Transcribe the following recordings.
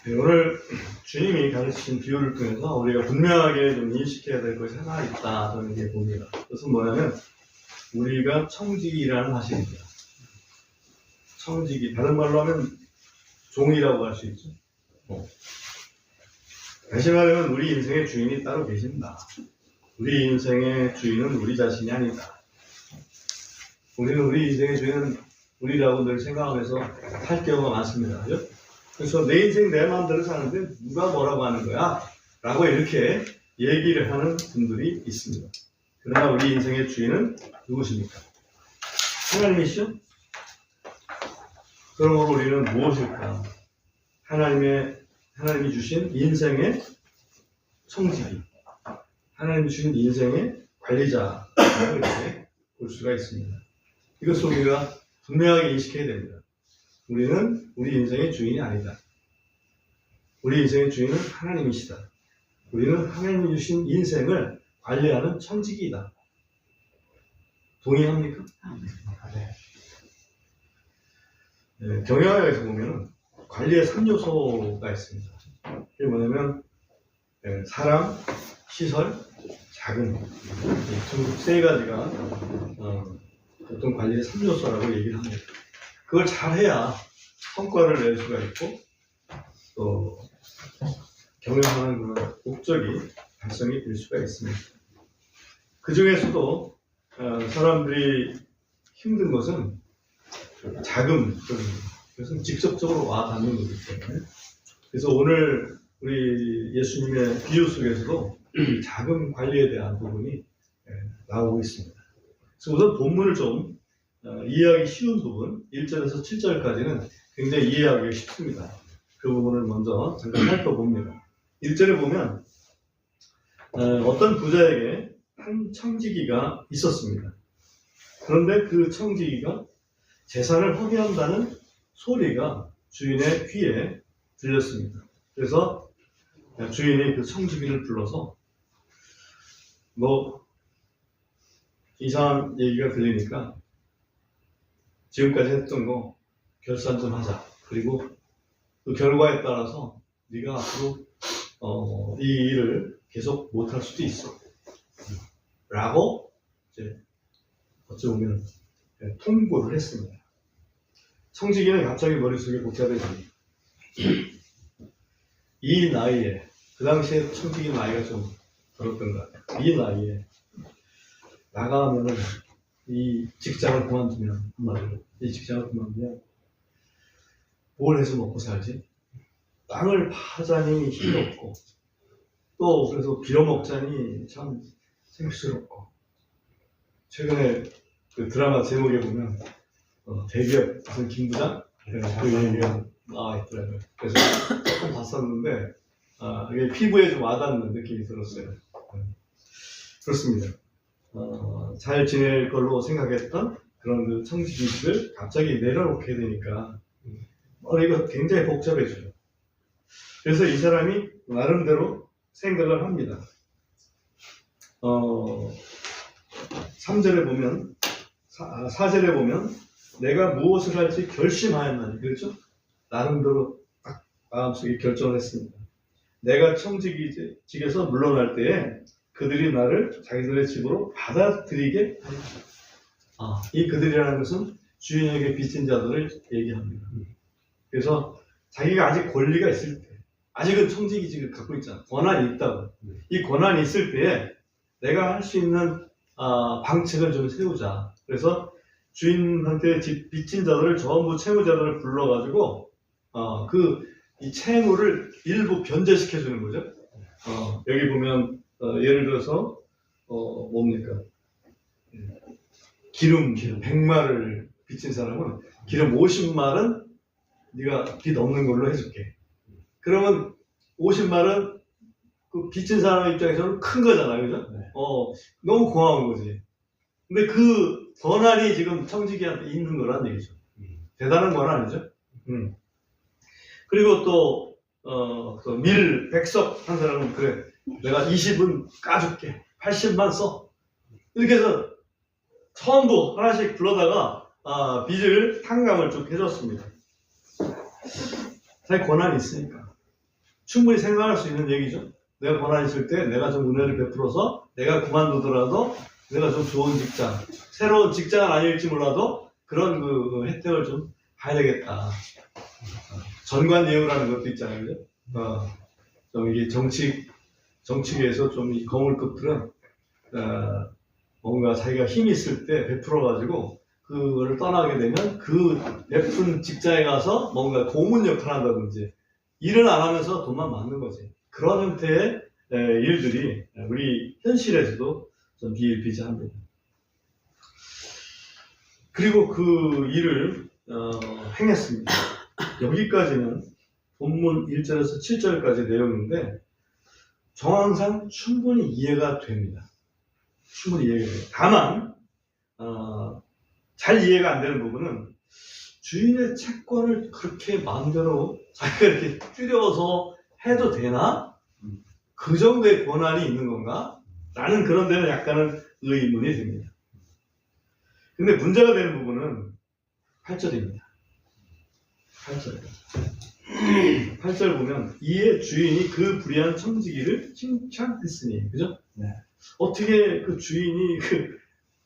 네, 오늘 주님이 가르치신 비유를 통해서 우리가 분명하게 좀 인식해야 될 것이 하나 있다, 저는 이게 봅니다. 그것은 뭐냐면, 우리가 청지기라는 사실입니다. 청지기, 다른 말로 하면 종이라고 할 수 있죠. 다시 말하면 우리 인생의 주인이 따로 계신다. 우리 인생의 주인은 우리 자신이 아니다. 우리는 우리 인생의 주인은 우리라고 늘 생각하면서 할 경우가 많습니다. 그죠? 그래서 내 인생 내 마음대로 사는데 누가 뭐라고 하는 거야? 라고 이렇게 얘기를 하는 분들이 있습니다. 그러나 우리 인생의 주인은 누구십니까? 하나님이시죠? 그러므로 우리는 무엇일까? 하나님이 주신 인생의 청지기, 하나님이 주신 인생의 관리자라고 이렇게 볼 수가 있습니다. 이것을 우리가 분명하게 인식해야 됩니다. 우리는 우리 인생의 주인이 아니다. 우리 인생의 주인은 하나님이시다. 우리는 하나님이 주신 인생을 관리하는 청지기이다. 동의합니까? 네, 경영학에서 보면 관리의 3요소가 있습니다. 그게 뭐냐면 사람, 시설, 자금, 이 세 가지가 보통 관리의 3요소라고 얘기를 합니다. 그걸 잘해야 성과를 낼 수가 있고 또 경영하는 그런 목적이 달성이 될 수가 있습니다. 그 중에서도 사람들이 힘든 것은 자금, 그것은 직접적으로 와 닿는 거기 때문에, 그래서 오늘 우리 예수님의 비유 속에서도 자금 관리에 대한 부분이 나오고 있습니다. 그래서 우선 본문을 좀 이해하기 쉬운 부분, 1절에서 7절까지는 굉장히 이해하기 쉽습니다. 그 부분을 먼저 잠깐 살펴봅니다. 1절에 보면 어떤 부자에게 한 청지기가 있었습니다. 그런데 그 청지기가 재산을 허비한다는 소리가 주인의 귀에 들렸습니다. 그래서 주인이 그 청지기를 불러서 뭐 이상한 얘기가 들리니까 지금까지 했던 거 결산 좀 하자. 그리고 그 결과에 따라서 네가 앞으로 이 일을 계속 못할 수도 있어. 라고 이제 어찌 보면 통보를 했습니다. 청지기는 갑자기 머릿속에 복잡해집니다. 이 나이에, 그 당시에 청지기 나이가 좀 들었던 것 같아요. 이 나이에 나가면은 이 직장을 그만두면, 한마디로 이 직장을 그만두면 뭘 해서 먹고 살지? 땅을 파자니 힘이 없고 또 그래서 빌어먹자니 참 생수스럽고, 최근에 그 드라마 제목에 보면 대기업 무슨 김부장? 그 얘기가 나와 있더라고요. 그래서 조금 봤었는데 이게 피부에 좀 와닿는 느낌이 들었어요. 그렇습니다. 잘 지낼 걸로 생각했던 그런 그 청지기들 갑자기 내려놓게 되니까 머리가 굉장히 복잡해져요. 그래서 이 사람이 나름대로 생각을 합니다. 3절에 보면, 4절에 보면 내가 무엇을 할지 결심하였나니, 그렇죠? 나름대로 딱 마음속에 결정을 했습니다. 내가 청지기직에서 물러날 때에 그들이 나를 자기들의 집으로 받아들이게 하리라. 이 그들이라는 것은 주인에게 빚진 자들을 얘기합니다. 그래서 자기가 아직 권리가 있을 때, 아직은 청지기직을 갖고 있잖아. 권한이 있다고. 이 권한이 있을 때에 내가 할 수 있는 방책을 좀 세우자. 그래서 주인한테 빚진 자들을 전부 채무자들을 불러가지고 이 채무를 일부 변제시켜 주는 거죠. 여기 보면 예를 들어서 뭡니까? 기름 100마를 빚진 사람은 기름 50말은 네가 빚 없는 걸로 해줄게. 그러면 50말은 그 빚진 사람 입장에서는 큰 거잖아요, 그죠? 네. 너무 고마운 거지. 근데 그 권한이 지금 청지기한테 있는 거란 얘기죠. 대단한 권한이죠. 그리고 또 밀 100석 한 사람은 그래, 내가 20은 까줄게, 80만 써. 이렇게 해서 전부 하나씩 불러다가 빚을 탕감을 쭉 해줬습니다. 자기 권한이 있으니까. 충분히 생각할 수 있는 얘기죠. 내가 고난 있을 때 내가 좀 은혜를 베풀어서 내가 그만두더라도 내가 좀 좋은 직장, 새로운 직장은 아닐지 몰라도 그런 그 혜택을 좀 봐야 되겠다. 전관예우라는 것도 있잖아요. 그죠? 좀 이게 정치계에서 좀 이 거물급들은 뭔가 자기가 힘이 있을 때 베풀어가지고 그거를 떠나게 되면 그 베푼 직장에 가서 뭔가 고문 역할을 한다든지 일을 안 하면서 돈만 받는 거지. 그런 형태의 일들이 우리 현실에서도 좀 비일비재합니다. 그리고 그 일을 행했습니다. 여기까지는 본문 1절에서 7절까지 내용인데 정황상 충분히 이해가 됩니다. 충분히 이해가 돼요. 다만 잘 이해가 안 되는 부분은 주인의 채권을 그렇게 마음대로 자기가 이렇게 줄여서 해도 되나? 그 정도의 권한이 있는 건가? 라는 그런 데는 약간은 의문이 듭니다. 근데 문제가 되는 부분은 8절입니다. 8절 보면 이에 주인이 그 불의한 청지기를 칭찬했으니, 그죠? 네. 어떻게 그 주인이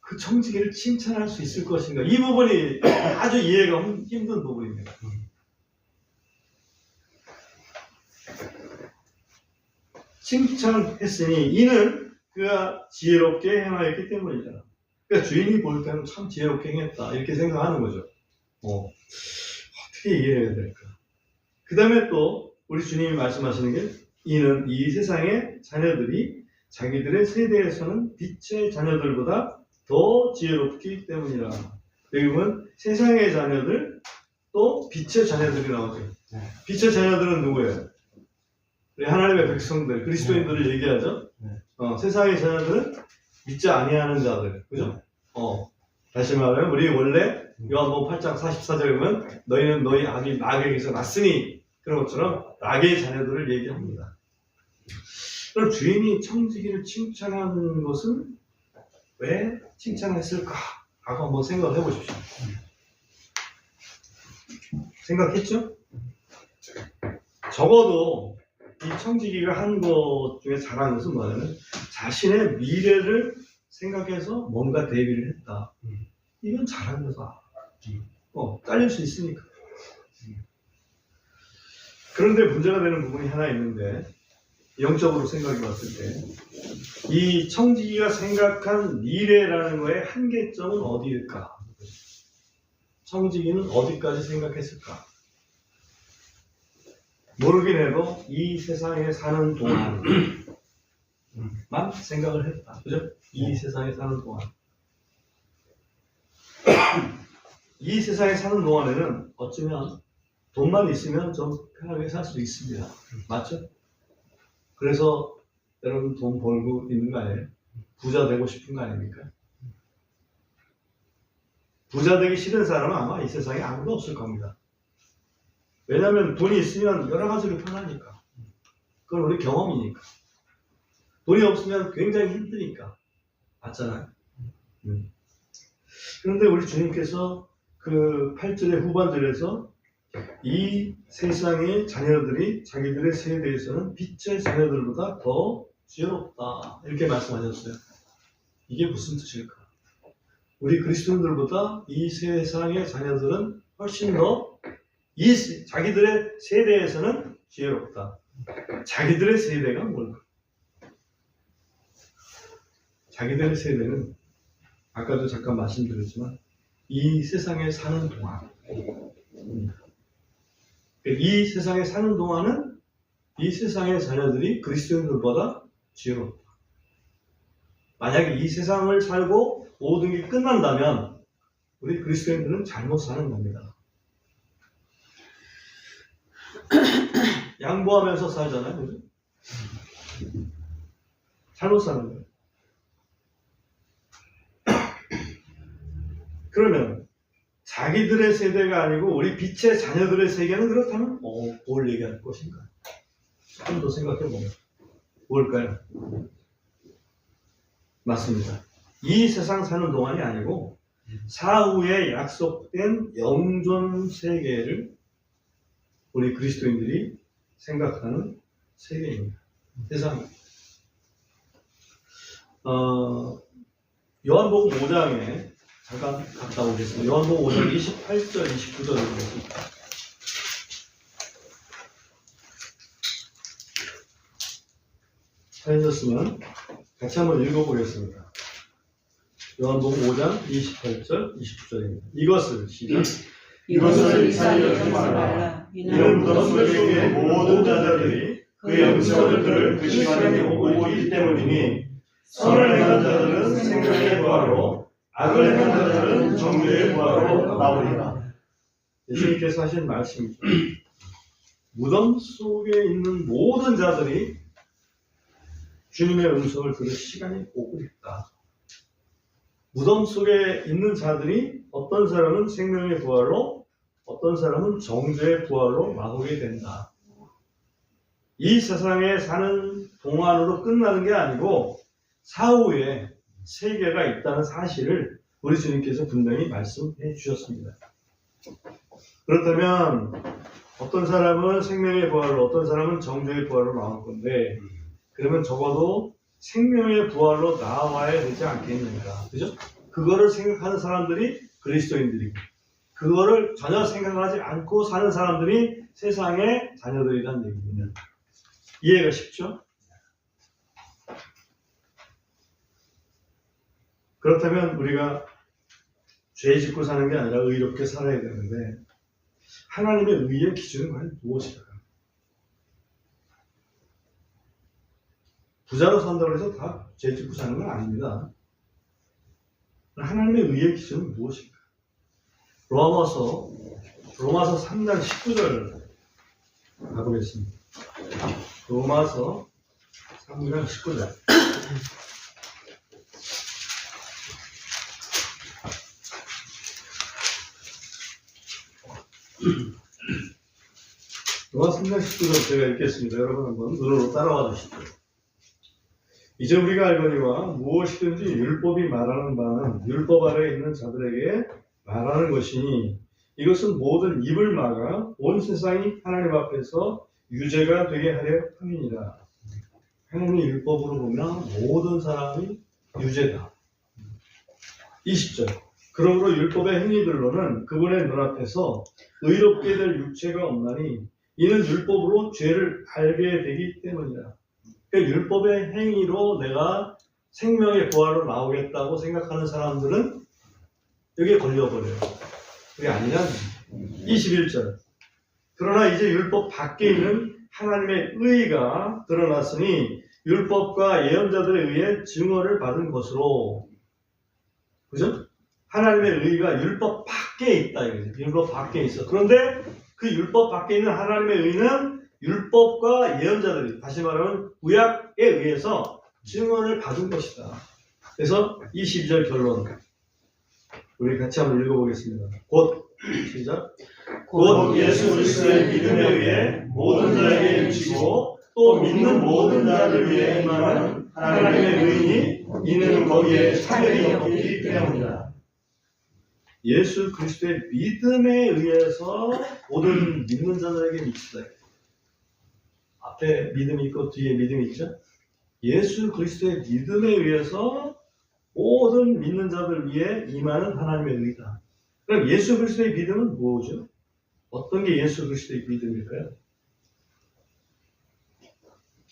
그 청지기를 칭찬할 수 있을 것인가? 이 부분이 아주 이해가 힘든 부분입니다. 칭찬했으니 이는 그가 지혜롭게 행하였기 때문이잖아. 그러니까 주인이 볼 때는 참 지혜롭게 행했다 이렇게 생각하는 거죠. 어떻게 이해해야 될까? 그 다음에 또 우리 주님이 말씀하시는 게 이는 이 세상의 자녀들이 자기들의 세대에서는 빛의 자녀들보다 더 지혜롭기 때문이라. 여기 보면 세상의 자녀들 또 빛의 자녀들이 나오죠. 네. 빛의 자녀들은 누구예요? 우리 하나님의 백성들, 그리스도인들을 얘기하죠. 네. 세상의 자녀들은 믿지 아니하는 자들, 그죠? 다시 말하면 우리 원래 요한복음 8장 44절에 보면 너희는 너희 아비 마귀에게서 났으니 그런 것처럼 마귀의 자녀들을 얘기합니다. 그럼 주인이 청지기를 칭찬하는 것은 왜 칭찬했을까? 하고 한번 생각을 해보십시오. 생각했죠? 적어도 이 청지기가 한 것 중에 잘한 것은 뭐냐면 자신의 미래를 생각해서 뭔가 대비를 했다. 이건 잘한 거다. 잘릴 수 있으니까. 그런데 문제가 되는 부분이 하나 있는데 영적으로 생각해 봤을 때 이 청지기가 생각한 미래라는 거의 한계점은 어디일까? 청지기는 어디까지 생각했을까? 모르긴 해도 이 세상에 사는 동안만 생각을 했다. 그죠? 이 세상에 사는 동안. 이 세상에 사는 동안에는 어쩌면 돈만 있으면 좀 편하게 살 수 있습니다. 맞죠? 그래서 여러분 돈 벌고 있는 거 아니에요? 부자 되고 싶은 거 아닙니까? 부자 되기 싫은 사람은 아마 이 세상에 아무도 없을 겁니다. 왜냐하면 돈이 있으면 여러 가지로 편하니까. 그건 우리 경험이니까. 돈이 없으면 굉장히 힘드니까. 맞잖아요. 그런데 우리 주님께서 그 8절의 후반절에서 이 세상의 자녀들이 자기들의 세대에서는 빛의 자녀들보다 더 지혜롭다 이렇게 말씀하셨어요. 이게 무슨 뜻일까? 우리 그리스도인들보다 이 세상의 자녀들은 훨씬 더 자기들의 세대에서는 지혜롭다. 자기들의 세대가 뭘까? 자기들의 세대는 아까도 잠깐 말씀드렸지만 이 세상에 사는 동안 이 세상에 사는 동안은 이 세상의 자녀들이 그리스도인들보다 지혜롭다. 만약에 이 세상을 살고 모든 게 끝난다면 우리 그리스도인들은 잘못 사는 겁니다. 양보하면서 살잖아요. 그죠? 잘못 사는 거예요. 그러면 자기들의 세대가 아니고 우리 빛의 자녀들의 세계는 그렇다면 뭘 얘기할 것인가? 조금 더 생각해보면 뭘까요? 맞습니다. 이 세상 사는 동안이 아니고 사후에 약속된 영존 세계를 우리 그리스도인들이 생각하는 세계입니다. 세상. 요한복음 5장에 잠깐 갔다 오겠습니다. 요한복음 5장 28절, 29절을 보겠습니다. 찾으셨으면 같이 한번 읽어보겠습니다. 요한복음 5장 28절, 29절입니다. 이것을 시작. 이것을 이스라엘에 하지 말라. 이는 선들에게 모든 자들이 그의 음성을 들을 그 시간이 오고 있기 때문이니 선을 행한 자들은 생명의 부활로 악을 행한 자들은 정죄의 부활로 나오리라. 예수님께서 하신 말씀이죠. 무덤 속에 있는 모든 자들이 주님의 음성을 들을 시간이 오고 있다. 무덤 속에 있는 자들이 어떤 사람은 생명의 부활로, 어떤 사람은 정죄의 부활로 나오게 된다. 이 세상에 사는 동안으로 끝나는 게 아니고 사후에 세계가 있다는 사실을 우리 주님께서 분명히 말씀해 주셨습니다. 그렇다면 어떤 사람은 생명의 부활로, 어떤 사람은 정죄의 부활로 나올 건데, 그러면 적어도 생명의 부활로 나와야 되지 않겠는가, 그죠? 그거를 생각하는 사람들이 그리스도인들이고, 그거를 전혀 생각하지 않고 사는 사람들이 세상의 자녀들이란 얘기입니다. 이해가 쉽죠? 그렇다면 우리가 죄 짓고 사는 게 아니라 의롭게 살아야 되는데, 하나님의 의의 기준은 과연 무엇일까? 부자로 산다고 해서 다 죄 짓고 사는 건 아닙니다. 하나님의 의의 기준은 무엇일까? 로마서 3장 19절 가보겠습니다. 로마서 3장 19절. 로마서 3장 19절 제가 읽겠습니다. 여러분 한번 눈으로 따라와 주시죠. 이제 우리가 알거니와 무엇이든지 율법이 말하는 바는 율법 아래에 있는 자들에게 말하는 것이니 이것은 모든 입을 막아 온 세상이 하나님 앞에서 유죄가 되게 하려 함이니라. 하나님의 율법으로 보면 모든 사람이 유죄다. 20절. 그러므로 율법의 행위들로는 그분의 눈앞에서 의롭게 될 육체가 없나니 이는 율법으로 죄를 알게 되기 때문이라. 그러니까 율법의 행위로 내가 생명의 부활로 나오겠다고 생각하는 사람들은 여기에 걸려버려요. 그게 아니란 21절. 그러나 이제 율법 밖에 있는 하나님의 의가 드러났으니 율법과 예언자들에 의해 증언을 받은 것으로, 그죠? 하나님의 의가 율법 밖에 있다 이거죠. 율법 밖에 있어. 그런데 그 율법 밖에 있는 하나님의 의는 율법과 예언자들이, 다시 말하면 구약에 의해서 증언을 받은 것이다. 그래서 22절 결론 우리 같이 한번 읽어보겠습니다. 곧 시작. 곧 예수 그리스도의 믿음에 의해 모든 자에게 미치고 또 믿는 모든 자를 위해 임하는 하나님의 의인이 이는 거기에 차별이 없기 때문이다. 예수 그리스도의 믿음에 의해서 모든 믿는 자들에게 미치다. 앞에 믿음이 있고 뒤에 믿음이 있죠? 예수 그리스도의 믿음에 의해서 모든 믿는 자들 위해 임하는 하나님의 의다. 그럼 예수 그리스도의 믿음은 뭐죠? 어떤 게 예수 그리스도의 믿음일까요?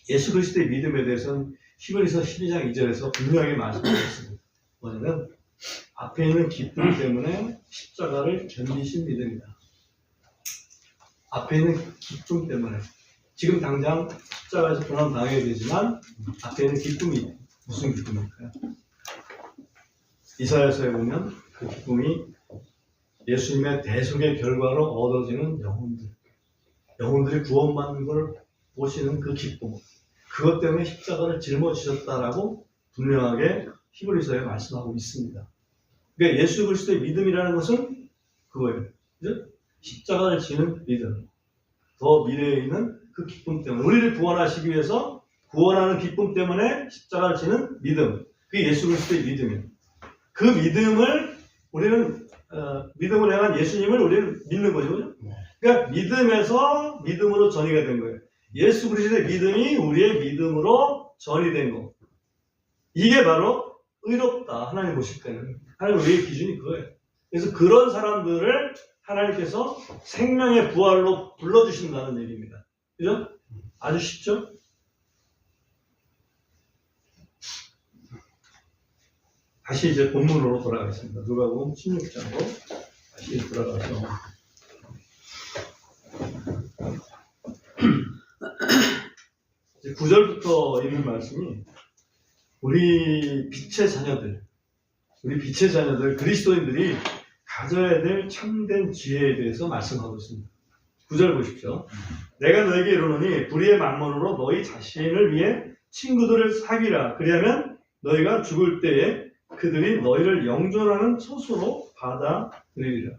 예수 그리스도의 믿음에 대해서는 히브리서 12장 2절에서 분명하게 말씀하셨습니다. 뭐냐면 앞에 있는 기쁨 때문에 십자가를 견디신 믿음이다. 앞에 있는 기쁨 때문에 지금 당장 십자가에서 고난 당해야 되지만 앞에 있는 기쁨이 무슨 기쁨일까요? 이사야서에 보면 그 기쁨이 예수님의 대속의 결과로 얻어지는 영혼들이 구원받는 걸 보시는 그 기쁨, 그것 때문에 십자가를 짊어지셨다라고 분명하게 히브리서에 말씀하고 있습니다. 그러니까 예수 그리스도의 믿음이라는 것은 그거예요. 그죠? 십자가를 지는 믿음, 더 미래에 있는 그 기쁨 때문에, 우리를 구원하시기 위해서 구원하는 기쁨 때문에 십자가를 지는 믿음, 그게 예수 그리스도의 믿음이에요. 그 믿음을 우리는 믿음을 향한 예수님을 우리는 믿는 거죠. 그죠? 그러니까 믿음에서 믿음으로 전이가 된 거예요. 예수 그리스도의 믿음이 우리의 믿음으로 전이 된 거. 이게 바로 의롭다. 하나님 보실 때는. 하나님 의의 기준이 그거예요. 그래서 그런 사람들을 하나님께서 생명의 부활로 불러주신다는 얘기입니다. 그죠? 아주 쉽죠? 다시 이제 본문으로 돌아가겠습니다. 누가복음 16장으로 다시 돌아가서 이제 9절부터 있는 말씀이 우리 빛의 자녀들, 그리스도인들이 가져야 될 참된 지혜에 대해서 말씀하고 있습니다. 9절 보십시오. 내가 너에게 이르노니 불의의 만몬으로 너희 자신을 위해 친구들을 사귀라. 그리하면 너희가 죽을 때에 그들이 너희를 영존하는 처소로 받아들이리라.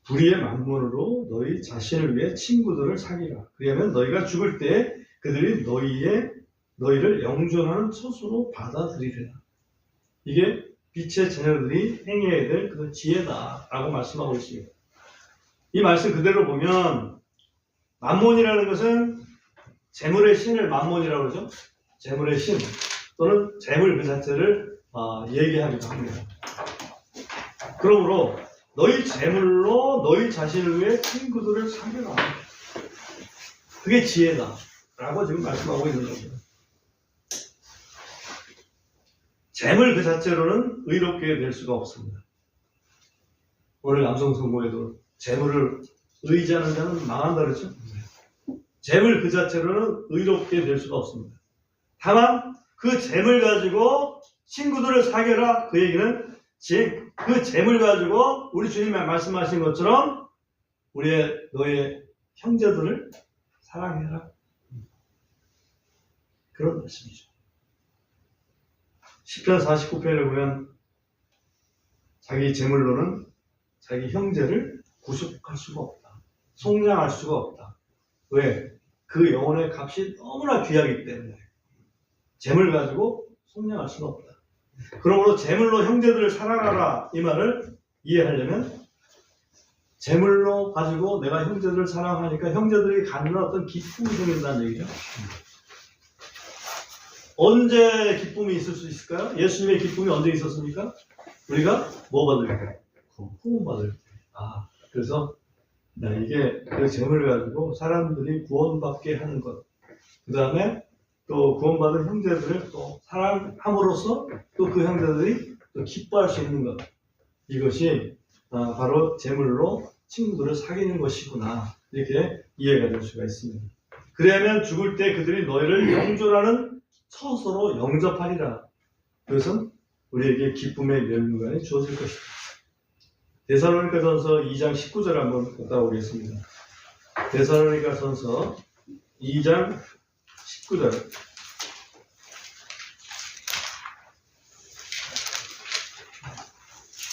불의의 만몬으로 너희 자신을 위해 친구들을 사귀라. 그리하면 너희가 죽을 때에 그들이 너희를 영존하는 처소로 받아들이리라. 이게 빛의 자녀들이 행해야 될 그런 지혜다라고 말씀하고 있습니다. 이 말씀 그대로 보면 만몬이라는 것은 재물의 신을 만몬이라고 그러죠. 재물의 신 또는 재물 그 자체를 얘기하기도 합니다. 그러므로 너희 재물로 너희 자신을 위해 친구들을 사귀라. 그게 지혜다라고 지금 말씀하고 있는 겁니다. 재물 그 자체로는 의롭게 될 수가 없습니다. 오늘 남성 성모에도 재물을 의지하는 자는 망한다 그랬죠? 재물 그 자체로는 의롭게 될 수가 없습니다. 다만 그 재물 가지고 친구들을 사귀라. 그 얘기는 그 재물 가지고 우리 주님이 말씀하신 것처럼 너의 형제들을 사랑해라. 그런 말씀이죠. 시편 49편에 보면 자기 재물로는 자기 형제를 구속할 수가 없다. 속량할 수가 없다. 왜? 그 영혼의 값이 너무나 귀하기 때문에 재물 가지고 속량할 수가 없다. 그러므로 재물로 형제들을 사랑하라 이 말을 이해하려면 재물로 가지고 내가 형제들을 사랑하니까 형제들이 갖는 어떤 기쁨이 생긴다는 얘기죠. 언제 기쁨이 있을 수 있을까요? 예수님의 기쁨이 언제 있었습니까? 우리가 뭐 받을 때? 구원 받을 때. 그래서 이게 그 재물을 가지고 사람들이 구원받게 하는 것. 그 다음에 또 구원받은 형제들을 또 사랑함으로써 또 그 형제들이 또 기뻐할 수 있는 것. 이것이 바로 재물로 친구들을 사귀는 것이구나. 이렇게 이해가 될 수가 있습니다. 그래야면 죽을 때 그들이 너희를 영존하는 처소로 영접하리라. 그것은 우리에게 기쁨의 면류관이 주어질 것이다. 데살로니가전서 2장 19절 한번 갔다 오겠습니다. 데살로니가전서 2장 19절.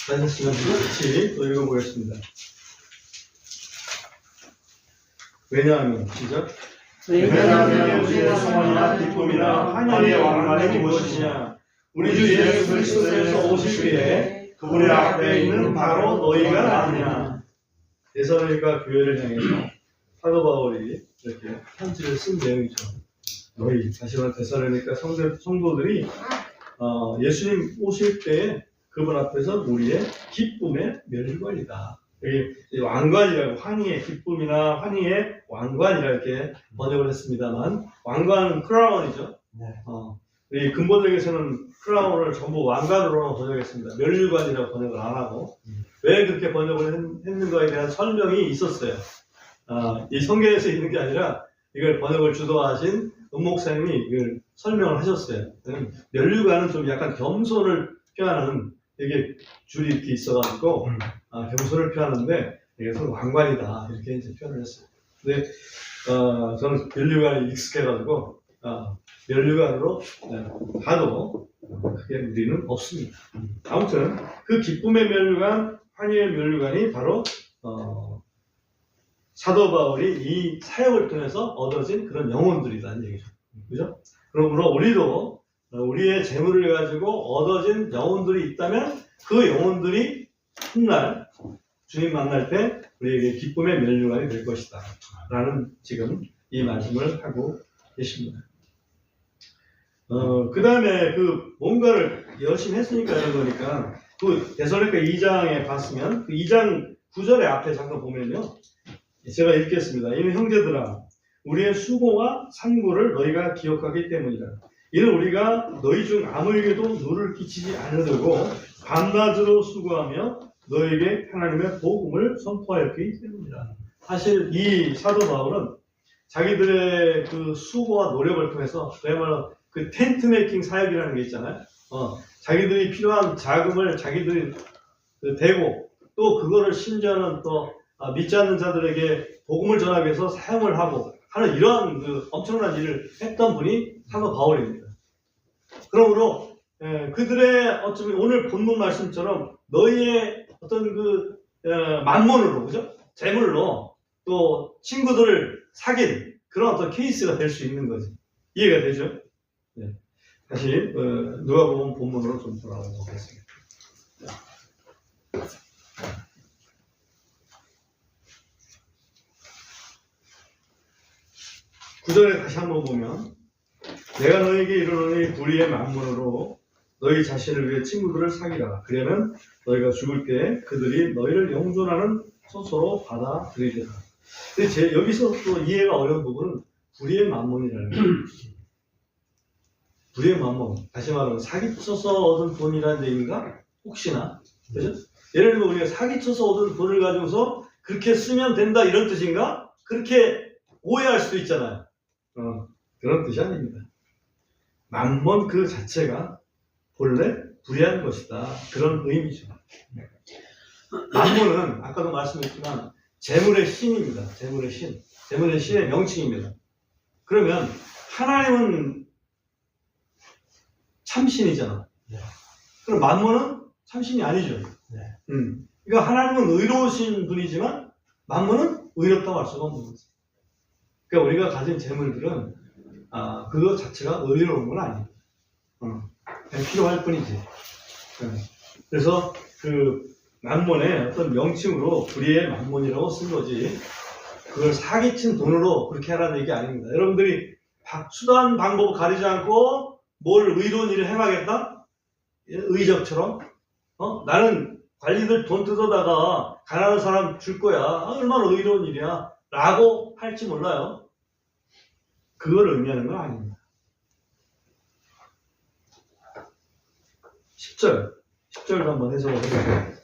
다시 같이 또 읽어보겠습니다. 왜냐하면 시작. 왜냐하면 우리의 소원이나 기쁨이나 환희의 왕관이 무엇이냐? 우리 주 예수 그리스도께서 오실 때에 그분의 앞에 있는 바로 너희가 아니냐. 데살로니가 교회를 향해서 사도 바울이 이렇게 편지를 쓴 내용이죠. 너희, 다시 말해 데살로니가 성도들이 예수님 오실 때에 그분 앞에서 우리의 기쁨의 멸관이다. 여기 왕관이라고 환희의 기쁨이나 환희의 왕관이라 이렇게 번역을 했습니다만 왕관은 크라운이죠. 이 근본적에서는 크라운을 전부 왕관으로 번역했습니다. 멸관이라고 번역을 안 하고 왜 그렇게 번역을 했는가에 대한 설명이 있었어요. 이 성경에서 있는 게 아니라 이걸 번역을 주도하신 은목사님이 이걸 설명을 하셨어요. 멸관은 좀 약간 겸손을 표하는 이게 줄이 이렇게 있어가지고 겸손을 표하는데 그래서 왕관이다 이렇게 이제 표현을 했어요. 근데 저는 멸류관이 익숙해가지고 멸류관으로 가도 그게 우리는 없습니다. 아무튼 그 기쁨의 멸류관, 환희의 멸류관이 바로 사도 바울이 이 사역을 통해서 얻어진 그런 영혼들이라는 얘기죠. 그죠? 그러므로 우리도 우리의 재물을 가지고 얻어진 영혼들이 있다면 그 영혼들이 훗날 주님 만날 때 우리에게 기쁨의 멸류관이 될 것이다. 라는 지금 이 말씀을 하고 계십니다. 그 다음에 그 뭔가를 열심히 했으니까 이런 거니까 그 데살로니가 2장에 봤으면 그 2장 9절의 앞에 잠깐 보면요. 제가 읽겠습니다. 이는 형제들아 우리의 수고와 산고를 너희가 기억하기 때문이다. 이는 우리가 너희 중 아무에게도 누를 끼치지 않으려고 밤낮으로 수고하며 너에게 하나님의 복음을 선포하였기 때문이다. 사실 이 사도 바울은 자기들의 그 수고와 노력을 통해서 그야말로 그 텐트 메이킹 사역이라는 게 있잖아요. 자기들이 필요한 자금을 자기들이 대고 또 그거를 심지어는 또 믿지 않는 자들에게 복음을 전하기 위해서 사용을 하고 하는 이러한 그 엄청난 일을 했던 분이 사도 바울입니다. 그러므로 그들의 어쩌면 오늘 본문 말씀처럼 너희의 어떤 그 만몬으로 그죠? 재물로 또 친구들을 사귄 그런 어떤 케이스가 될 수 있는 거지. 이해가 되죠? 네. 다시 누가복음 본문으로 좀 돌아가 보겠습니다. 9절에 다시 한번 보면 내가 너에게 이르노니 불의의 만문으로 너희 자신을 위해 친구들을 사귀라. 그러면 너희가 죽을 때 그들이 너희를 영존하는 소서로 받아들이리라. 근데 여기서 또 이해가 어려운 부분은 불의의 만문이라는 거예요. 불의의 만문. 다시 말하면 사기쳐서 얻은 돈이라는 얘기인가? 혹시나. 그죠? 예를 들면 우리가 사기쳐서 얻은 돈을 가지고서 그렇게 쓰면 된다 이런 뜻인가? 그렇게 오해할 수도 있잖아요. 그런 뜻이 아닙니다. 만몬 그 자체가 본래 불의한 것이다. 그런 의미죠. 만몬은 아까도 말씀했지만 재물의 신입니다. 재물의 신. 재물의 신의 명칭입니다. 그러면 하나님은 참신이잖아. 그럼 만몬은 참신이 아니죠. 그러니까 하나님은 의로우신 분이지만 만몬은 의롭다고 할 수가 없는 거죠. 그러니까 우리가 가진 재물들은 그거 자체가 의로운 건 아니에요. 그냥 필요할 뿐이지. 그래서 그 만몬의 어떤 명칭으로 불의의 만몬이라고 쓴 거지 그걸 사기친 돈으로 그렇게 하라는 얘기 아닙니다. 여러분들이 수단 방법을 가리지 않고 뭘 의로운 일을 해가겠다? 의적처럼 나는 관리들 돈 뜯어다가 가난한 사람 줄 거야. 얼마나 의로운 일이야 라고 할지 몰라요. 그걸 의미하는 건 아닙니다. 10절도 한번 해석을 해볼게요.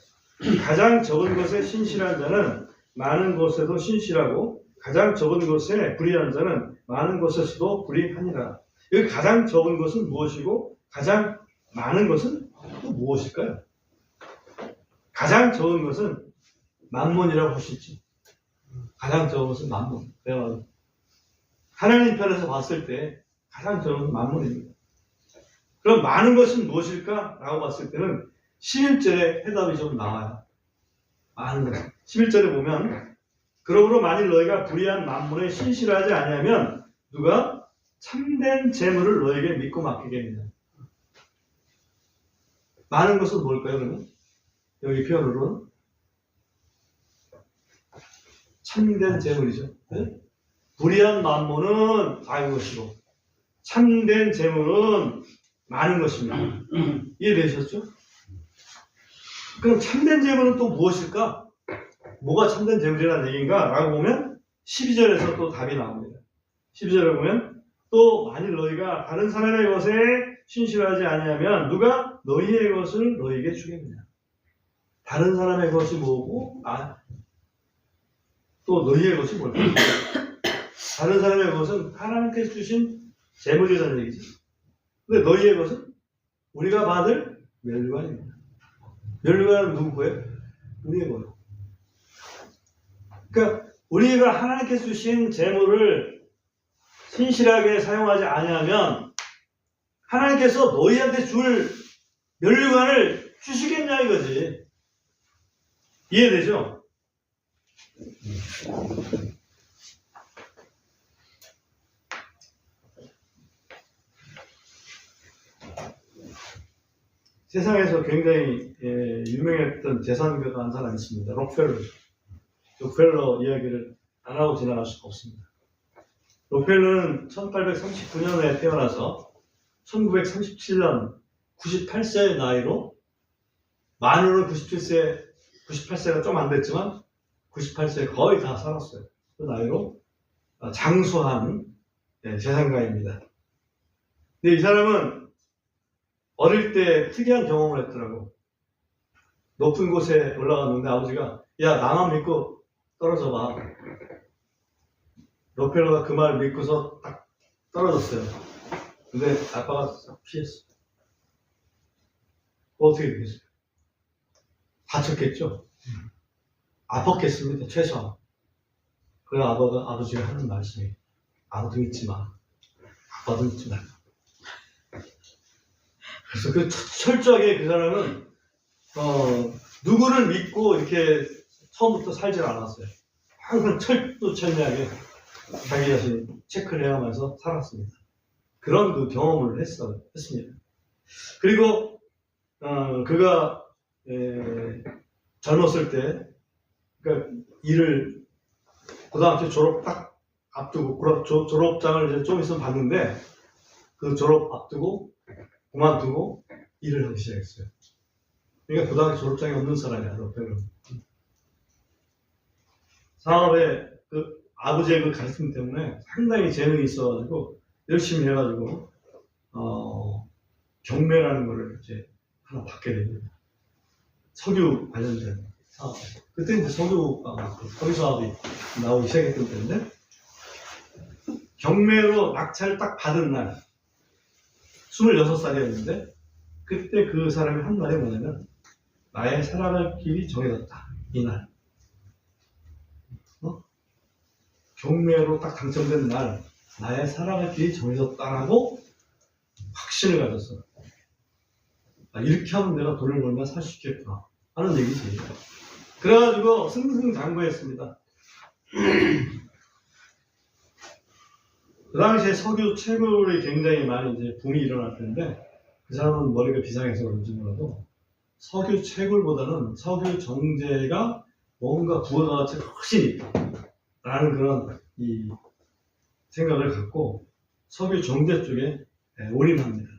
가장 적은 것에 신실한 자는 많은 것에도 신실하고 가장 적은 것에 불의한 자는 많은 것에서도 불의하니라. 여기 가장 적은 것은 무엇이고 가장 많은 것은 또 무엇일까요? 가장 적은 것은 만몬이라고 할 수 있지. 가장 적은 것은 만몬. 하나님 편에서 봤을 때 가장 적은 것은 만몬입니다. 그럼 많은 것은 무엇일까? 라고 봤을 때는 11절에 해답이 좀 나와요. 많은 것. 11절에 보면 그러므로 만일 너희가 불의한 만몬에 신실하지 아니하면 누가 참된 재물을 너에게 믿고 맡기겠느냐. 많은 것은 뭘까요? 그러면 여기 표현으로는 참된 재물이죠. 네? 불의한 만몬은 작은 것이고 참된 재물은 많은 것입니다. 이해되셨죠? 그럼 참된 재물은 또 무엇일까? 뭐가 참된 재물이라는 얘기인가? 라고 보면 12절에서 또 답이 나옵니다. 12절에 보면 또 만일 너희가 다른 사람의 것에 신실하지 아니하면 누가 너희의 것을 너희에게 주겠느냐. 다른 사람의 것이 뭐고 또 너희의 것이 뭘까? 다른 사람의 것은 하나님께서 주신 재물이라는 얘기죠. 근데 너희의 것은 우리가 받을 멸류관입니다. 멸류관은 누구 거예요? 우리의 거예요. 그러니까 우리가 하나님께서 주신 재물을 신실하게 사용하지 아니하면 하나님께서 너희한테 줄 멸류관을 주시겠냐 이거지. 이해되죠? 세상에서 굉장히 유명했던 재산가가 한 사람이 있습니다. 록펠러 이야기를 안 하고 지나갈 수가 없습니다. 록펠러는 1839년에 태어나서 1937년 98세의 나이로, 만으로는 98세가 좀 안 됐지만 98세 거의 다 살았어요. 그 나이로 장수한 재산가입니다. 근데 이 사람은 어릴 때 특이한 경험을 했더라고. 높은 곳에 올라갔는데 아버지가 야 나만 믿고 떨어져 봐. 록펠러가 그 말 믿고서 딱 떨어졌어요. 근데 아빠가 싹 피했어. 어떻게 되겠어요? 다쳤겠죠? 아팠겠습니다. 최소한. 그래 아버지가 하는 말씀이 아무도 믿지 마. 아빠도 믿지 마. 그래서 그 철저하게 그 사람은 누구를 믿고 이렇게 처음부터 살질 않았어요. 항상 철두철미하게 자기 자신 체크를 해가면서 살았습니다. 그런 그 경험을 했습니다. 그리고 그가 젊었을 때, 그러니까 일을 고등학교 졸업 딱 앞두고 졸업장을 이제 좀 있으면 봤는데 그 졸업 앞두고 그만두고 일을 하기 시작했어요. 그러니까 고등학교 졸업장이 없는 사람이야, 록펠러. 사업에 그 아버지의 그 가르침 때문에 상당히 재능이 있어가지고 열심히 해가지고 경매라는 거를 이제 하나 받게 됩니다. 석유 관련된 사업. 그때 이제 석유 사업이 나오기 시작했던 때인데 경매로 낙찰을 딱 받은 날 26살이었는데 그때 그 사람이 한 말이 뭐냐면 나의 살아갈 길이 정해졌다. 이날. 경매로 딱 당첨된 날 나의 살아갈 길이 정해졌다라고 확신을 가졌어. 이렇게 하면 내가 돈을 벌면 살 수 있겠구나 하는 얘기지. 그래가지고 승승장구했습니다. 그 당시에 석유 채굴이 굉장히 많이 이제 붐이 일어날 텐데 그 사람은 머리가 비상해서 그런지 몰라도 석유 채굴보다는 석유 정제가 뭔가 부가가치 훨씬 있다 라는 그런 이 생각을 갖고 석유 정제 쪽에 올인합니다.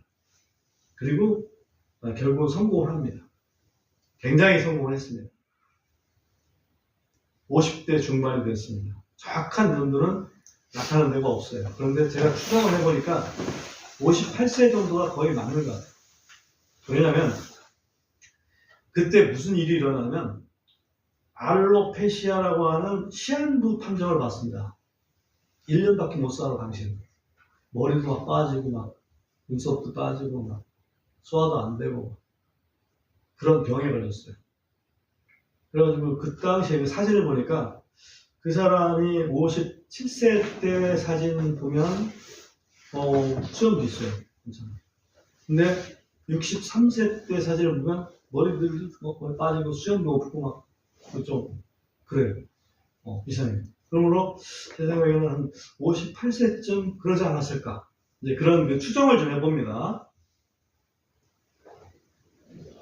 그리고 결국 성공을 합니다. 굉장히 성공을 했습니다. 50대 중반이 됐습니다. 정확한 연도는 나타난 데가 없어요. 그런데 제가 추정을 해보니까 58세 정도가 거의 맞는 것 같아요. 왜냐하면 그때 무슨 일이 일어나면 알로페시아라고 하는 시한부 판정을 받습니다. 1년밖에 못 살아 당신. 머리도 막 빠지고 막 눈썹도 빠지고 막 소화도 안 되고 그런 병에 걸렸어요. 그래가지고 그 당시에 그 사진을 보니까 그 사람이 57세 때 사진 보면 수염도 있어요. 괜찮아요. 근데 63세 때 사진을 보면 머리도 거의 빠지고 수염도 없고 막 좀 그래요. 이상해요. 그러므로 제 생각에는 한 58세쯤 그러지 않았을까. 이제 그런 그 추정을 좀 해봅니다.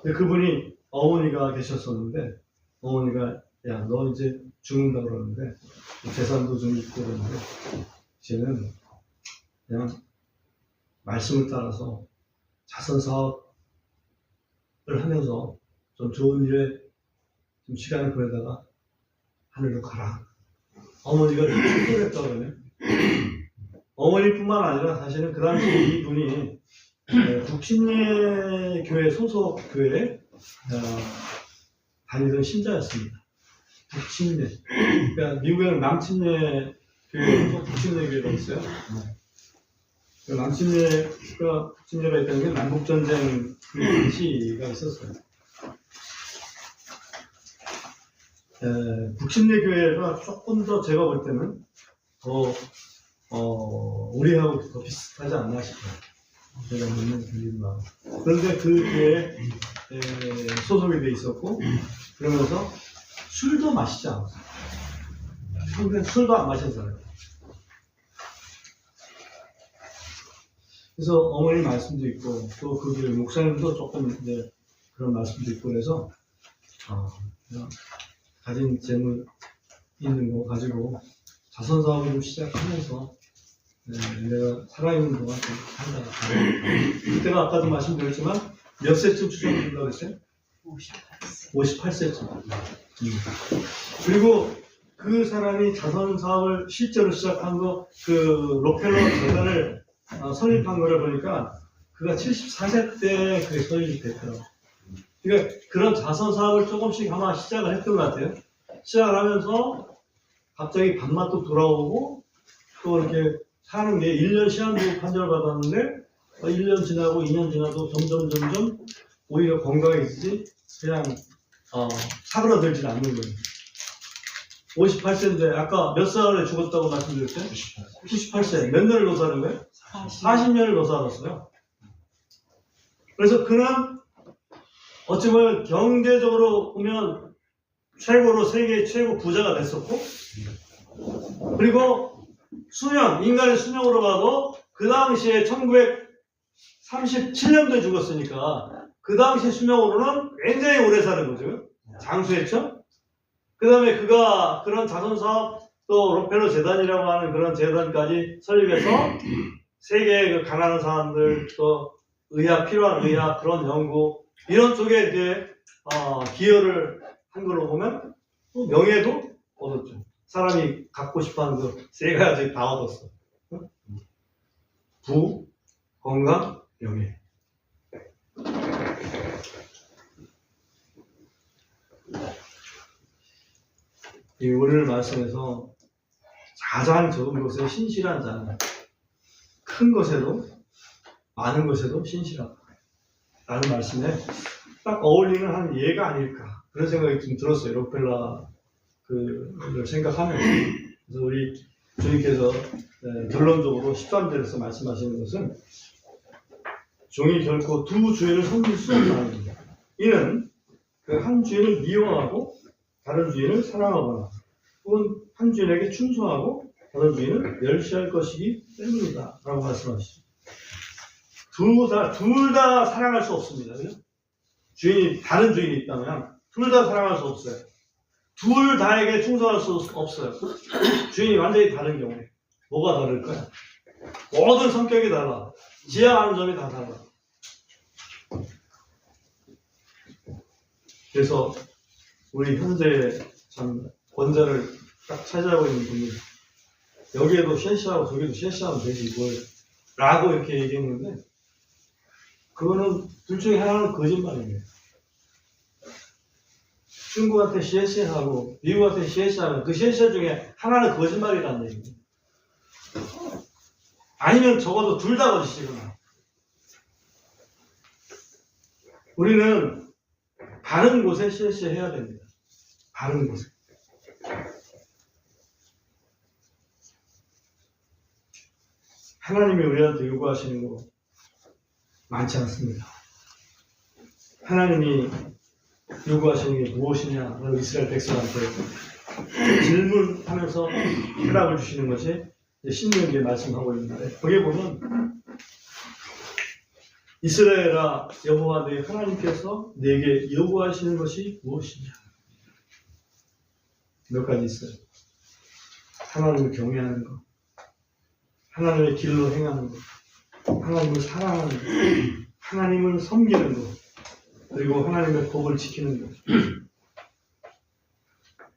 그분이 어머니가 계셨었는데 어머니가 야 너 이제 죽는다 그러는데 재산도 좀 있고 그러는데 이제는 그냥 말씀을 따라서 자선 사업을 하면서 좀 좋은 일에 좀 시간을 보내다가 하늘로 가라. 어머니가 축도를 했다고 그러네. 어머니뿐만 아니라 사실은 그 당시 이분이 북침례 교회 소속 교회에 다니던 신자였습니다. 북침례. 그러니까 미국에는 남침례 교회가 북침례 교회가 있어요. 그 남침례가 북침례가 있다는 게 남북전쟁 그 당시가 있었어요. 북침례 교회가 조금 더 제가 볼 때는 더 우리하고 더 비슷하지 않나 싶어요. 제가 믿는 교회가. 그런데 그 교회에 소속이 돼 있었고 그러면서 술도 마시지 않았어요. 근데 술도 안 마신 사람. 그래서 어머니 말씀도 있고 또 그 교회 목사님도 조금 이제 그런 말씀도 있고 그래서 그냥 가진 재물 있는 거 가지고 자선 사업을 좀 시작하면서 내가 살아있는 동안 좀 한다. 그때가 아까도 말씀드렸지만 몇 세쯤 추정된다고 했어요? 58세쯤. 그리고 그 사람이 자선 사업을 실제로 시작한 거, 그 록펠러 재단을 설립한 거를 보니까 그가 74세 때 그게 설립이 됐더라고요. 그러니까 그런 자선 사업을 조금씩 아마 시작을 했던 것 같아요. 시작을 하면서 갑자기 밥맛도 돌아오고 또 이렇게 사는 게 1년 시한부 판정을 받았는데 1년 지나고 2년 지나도 점점 오히려 건강해지지 그냥 사그라들지 않는 거예요. 58세인데 아까 몇 살에 죽었다고 말씀드렸어요? 98세. 몇 년을 더 사는 거예요? 40년을 더 살았어요. 그래서 그는 어찌 보면 경제적으로 보면 최고로 세계 최고 부자가 됐었고, 그리고 수명, 인간의 수명으로 봐도 그 당시에 1937년도에 죽었으니까 그 당시 수명으로는 굉장히 오래 사는 거죠. 장수했죠. 그 다음에 그가 그런 자선사업 또 록펠러 재단이라고 하는 그런 재단까지 설립해서 세계의 그 가난한 사람들 또 의학, 필요한 의학 그런 연구 이런 쪽에 이제 기여를 한 걸로 보면 또 명예도 얻었죠. 사람이 갖고 싶어하는 그 세 가지 다 얻었어. 부, 건강, 명예. 이 오늘 말씀에서 가장 적은 것에 신실한 자는 큰 것에도 많은 것에도 신실하다 라는 말씀에 딱 어울리는 한 예가 아닐까 그런 생각이 좀 들었어요. 록펠러 그걸 생각하면. 그래서 우리 주님께서 결론적으로 13절에서 말씀하시는 것은 종이 결코 두 주인을 섬길 수 없다. 이는 그 한 주인을 미워하고 다른 주인을 사랑하거나 혹은 한 주인에게 충성하고 다른 주인을 멸시할 것이기 때문이다 라고 말씀하시죠. 둘 다 사랑할 수 없습니다. 그죠? 다른 주인이 있다면 둘 다 사랑할 수 없어요. 둘 다에게 충성할 수 없어요. 주인이 완전히 다른 경우에 뭐가 다를까요? 모든 성격이 달라. 지향하는 점이 다 달라. 그래서 우리 현재 참 권자를 딱 차지하고 있는 분이 여기에도 셰시하고 저기도 셰시하면 되지 뭘 라고 이렇게 얘기했는데 그거는 둘 중에 하나는 거짓말이에요. 중국한테 셰시하고 미국한테 셰시하면 그 셰시 중에 하나는 거짓말이라는 얘기예요. 아니면 적어도 둘 다 거짓이구나. 우리는 바른 곳에 셰시해야 됩니다. 바른 곳에. 하나님이 우리한테 요구하시는 거 많지 않습니다. 하나님이 요구하시는 게 무엇이냐? 이스라엘 백성한테 질문하면서 해답을 주시는 것이 신명기에 말씀하고 있는데 거기에 보면 이스라엘아 여호와 네 하나님께서 네게 요구하시는 것이 무엇이냐? 몇 가지 있어요. 하나님을 경외하는 것, 하나님의 길로 행하는 것, 하나님을 사랑하는 것, 하나님을 섬기는 것, 그리고 하나님의 법을 지키는 것.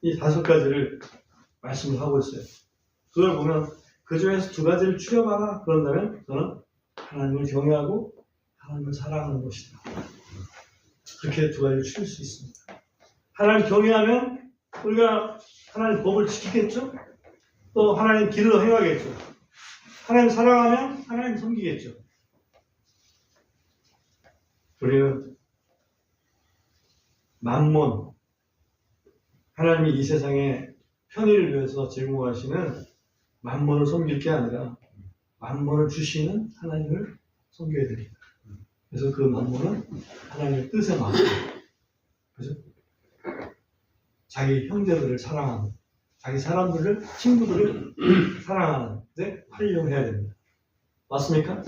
이 5가지를 말씀을 하고 있어요. 그걸 보면 그 중에서 2가지를 추려봐라. 그런다면 저는 하나님을 경외하고 하나님을 사랑하는 것이다. 그렇게 2가지를 추릴 수 있습니다. 하나님 경외하면 우리가 하나님 법을 지키겠죠? 또 하나님 길로 행하겠죠? 하나님 사랑하면 하나님 섬기겠죠? 우리는 만몬, 하나님이 이 세상에 편의를 위해서 제공하시는 만몬을 섬길 게 아니라 만몬을 주시는 하나님을 섬겨야 됩니다. 그래서 그 만몬은 하나님의 뜻에 맞고, 그죠? 자기 형제들을 사랑하는, 자기 사람들을, 친구들을 사랑하는 데 활용해야 됩니다. 맞습니까?